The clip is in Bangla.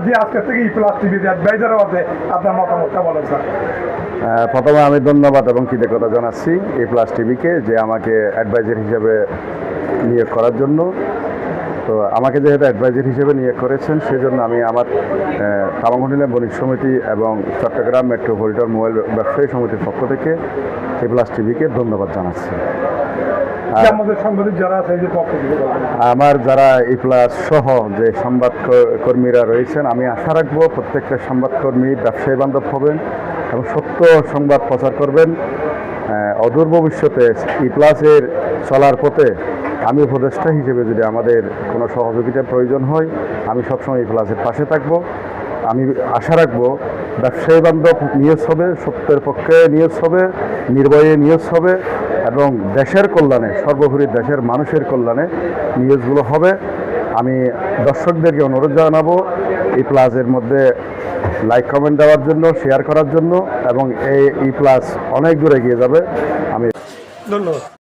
যে আজকে থেকে ই প্লাস টিভিতে অ্যাডভাইজারও আছে, আপনার মতামতটা বলেন স্যার। প্রথমে আমি ধন্যবাদ এবং কৃতজ্ঞতা জানাচ্ছি ই প্লাস টিভিকে যে আমাকে অ্যাডভাইজার হিসেবে নিয়োগ করার জন্য। তো আমাকে যেহেতু অ্যাডভাইজার হিসেবে নিয়োগ করেছেন, সেজন্য আমি আমার তামাংঘটিলা বণিক সমিতি এবং চট্টগ্রাম মেট্রোপলিটন মোবাইল ব্যবসায়ী সমিতির পক্ষ থেকে ই প্লাস টিভিকে ধন্যবাদ জানাচ্ছি। আমাদের সাংবাদিক যারা আছে, এই যে পক্ষ থেকে আমার যারা ই প্লাস সহ যে সংবাদ কর্মীরা রয়েছেন, আমি আশা রাখবো প্রত্যেকটা সংবাদকর্মী ব্যবসায়ী বান্ধব হবেন এবং সত্য সংবাদ প্রচার করবেন। অদূর ভবিষ্যতে ই প্লাসের চলার পথে আমি উপদেষ্টা হিসেবে যদি আমাদের কোনো সহযোগিতার প্রয়োজন হয়, আমি সবসময় ই প্লাসের পাশে থাকব। আমি আশা রাখবো ব্যবসায়ী বান্ধব নিউজ হবে, সত্যের পক্ষে নিউজ হবে, নির্ভয়ে নিউজ হবে এবং দেশের কল্যাণে, সর্বোপরি দেশের মানুষের কল্যাণে নিউজগুলো হবে। আমি দর্শকদেরকে অনুরোধ জানাবো ই প্লাসের মধ্যে লাইক কমেন্ট দেওয়ার জন্য, শেয়ার করার জন্য এবং এই ই প্লাস অনেক দূরে এগিয়ে যাবে। আমি ধন্যবাদ।